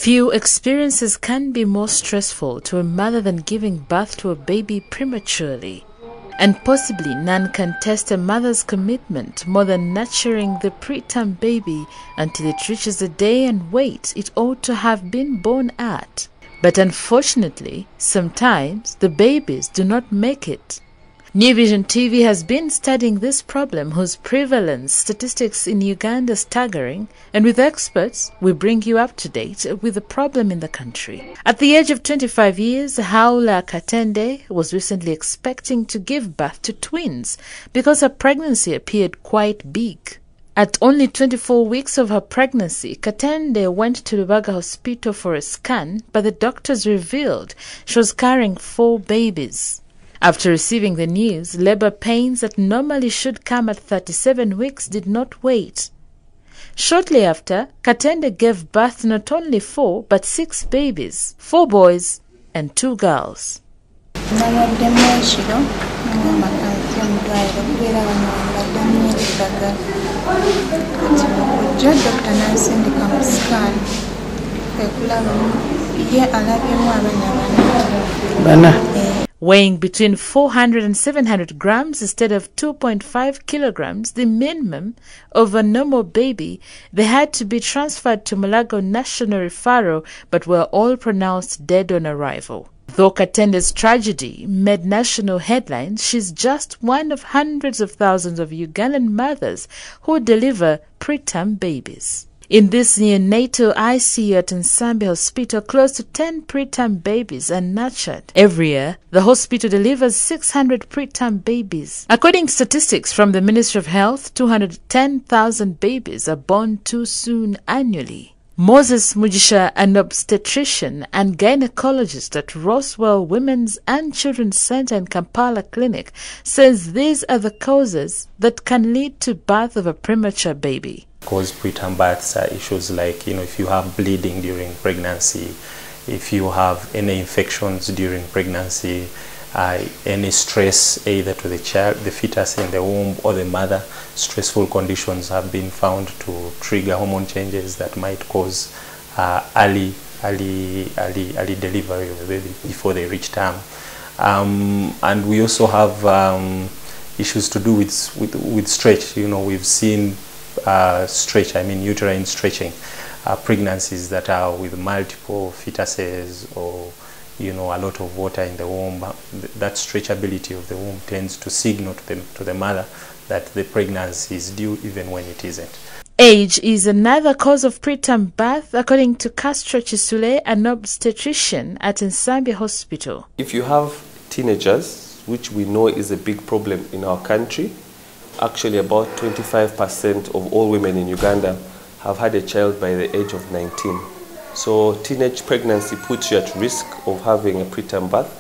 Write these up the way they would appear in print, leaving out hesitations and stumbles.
Few experiences can be more stressful to a mother than giving birth to a baby prematurely. And possibly none can test a mother's commitment more than nurturing the preterm baby until it reaches the day and weight it ought to have been born at. But unfortunately, sometimes the babies do not make it. New Vision TV has been studying this problem, whose prevalence statistics in Uganda are staggering, and with experts, we bring you up to date with the problem in the country. At the age of 25 years, Haula Katende was recently expecting to give birth to twins because her pregnancy appeared quite big. At only 24 weeks of her pregnancy, Katende went to Lubaga Hospital for a scan, but the doctors revealed she was carrying 4 babies. After receiving the news, labor pains that normally should come at 37 weeks did not wait. Shortly after, Katende gave birth to not only 4 but 6 babies, 4 boys and 2 girls. Weighing between 400 and 700 grams instead of 2.5 kilograms, the minimum of a normal baby, they had to be transferred to Mulago National Referral, but were all pronounced dead on arrival. Though Katende's tragedy made national headlines, she's just one of hundreds of thousands of Ugandan mothers who deliver preterm babies. In this neonatal ICU at Nsambi Hospital, close to 10 preterm babies are nurtured. Every year, the hospital delivers 600 preterm babies. According to statistics from the Ministry of Health, 210,000 babies are born too soon annually. Moses Mugisha, an obstetrician and gynecologist at Roswell Women's and Children's Center in Kampala Clinic, says these are the causes that can lead to birth of a premature baby. Cause preterm births are issues like, if you have bleeding during pregnancy, if you have any infections during pregnancy, any stress either to the child, the fetus in the womb, or the mother. Stressful conditions have been found to trigger hormone changes that might cause early delivery of the baby before they reach term. And we also have issues to do with stretch. We've seen uterine stretching, pregnancies that are with multiple fetuses or a lot of water in the womb. That stretchability of the womb tends to signal to the mother that the pregnancy is due even when it isn't. Age is another cause of preterm birth, according to Castro Chisule, an obstetrician at Nsambi Hospital. If you have teenagers, which we know is a big problem in our country, actually about 25% of all women in Uganda have had a child by the age of 19. So teenage pregnancy puts you at risk of having a preterm birth.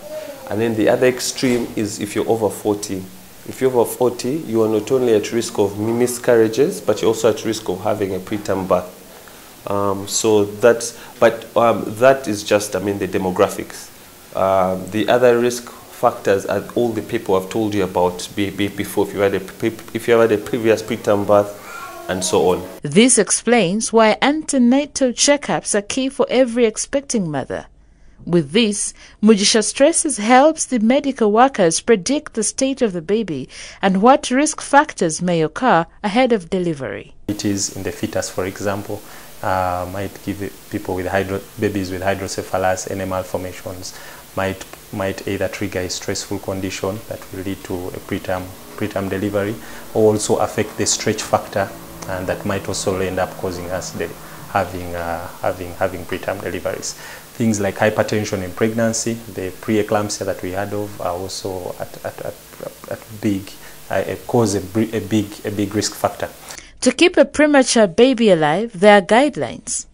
And then the other extreme is if you're over 40. If you're over 40, you are not only at risk of miscarriages, but you're also at risk of having a preterm birth. That is just, the demographics. The other risk factors are all the people I've told you about before, if you had a previous preterm birth, and so on. This explains why antenatal checkups are key for every expecting mother. With this, Mugisha stresses helps the medical workers predict the state of the baby and what risk factors may occur ahead of delivery. It is in the fetus, for example, might give people with babies with hydrocephalus, any malformations, might either trigger a stressful condition that will lead to a preterm delivery, or also affect the stretch factor, and that might also end up causing us having preterm deliveries. Things like hypertension in pregnancy, the preeclampsia that we heard of, are also cause a big risk factor. To keep a premature baby alive, there are guidelines.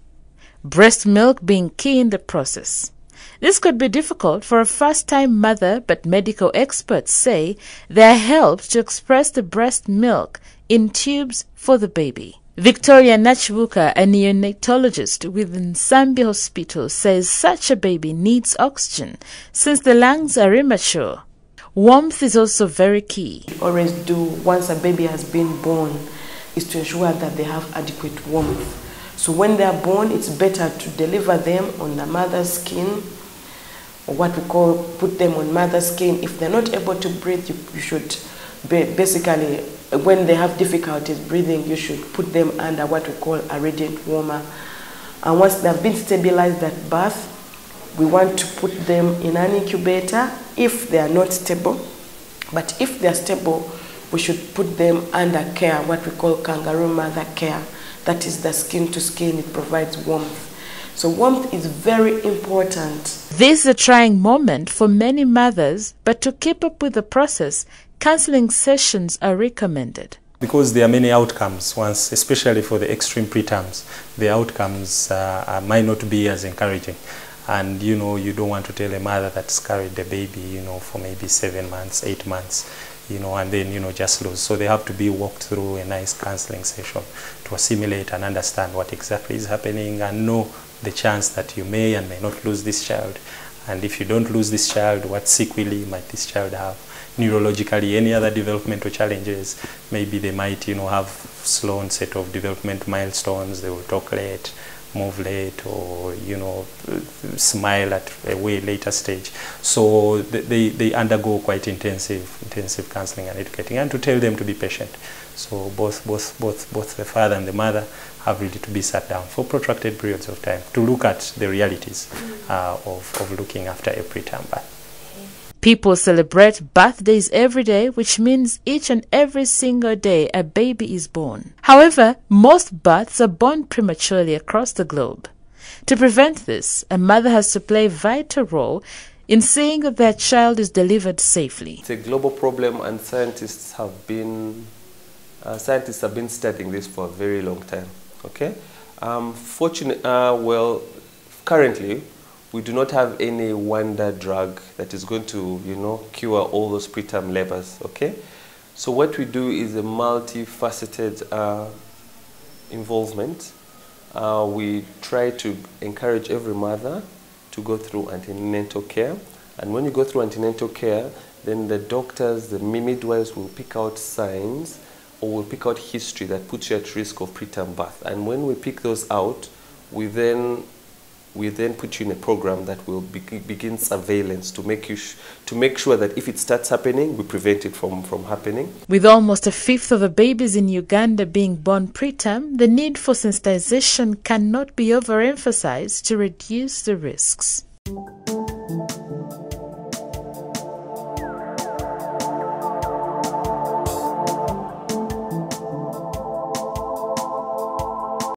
Breast milk being key in the process. This could be difficult for a first-time mother, but medical experts say there are helps to express the breast milk in tubes for the baby. Victoria Nachibuka, a neonatologist with Nsambi Hospital, says such a baby needs oxygen since the lungs are immature. Warmth is also very key. Always do, once a baby has been born, is to ensure that they have adequate warmth. So when they are born, it's better to deliver them on the mother's skin, or what we call put them on mother's skin. If they're not able to breathe, you should basically, when they have difficulties breathing, you should put them under what we call a radiant warmer. And once they've been stabilized at birth, we want to put them in an incubator if they are not stable. But if they are stable, we should put them under care, what we call kangaroo mother care. That is the skin to skin, it provides warmth. So warmth is very important. This is a trying moment for many mothers, but to keep up with the process, counseling sessions are recommended. Because there are many outcomes, especially for the extreme preterms, the outcomes might not be as encouraging. And you don't want to tell a mother that's carried the baby, for maybe 7 months, 8 months, and then, just lose. So they have to be walked through a nice counseling session to assimilate and understand what exactly is happening and know the chance that you may and may not lose this child. And if you don't lose this child, what sequelae might this child have? Neurologically, any other developmental challenges, maybe they might, have slow onset of development milestones, they will talk late, move late, or, smile at a way later stage. So they undergo quite intensive counseling and educating, and to tell them to be patient. So both the father and the mother have really to be sat down for protracted periods of time to look at the realities of looking after a preterm birth. People celebrate birthdays every day, which means each and every single day a baby is born. However, most births are born prematurely across the globe. To prevent this, a mother has to play a vital role in seeing that their child is delivered safely. It's a global problem, and scientists have been studying this for a very long time. Okay, currently we do not have any wonder drug that is going to, cure all those preterm labors, okay? So what we do is a multifaceted involvement. We try to encourage every mother to go through antenatal care. And when you go through antenatal care, then the doctors, the midwives will pick out signs or will pick out history that puts you at risk of preterm birth. And when we pick those out, we then put you in a program that will begin surveillance to make sure that if it starts happening, we prevent it from happening. With almost a fifth of the babies in Uganda being born preterm, the need for sensitization cannot be overemphasized to reduce the risks.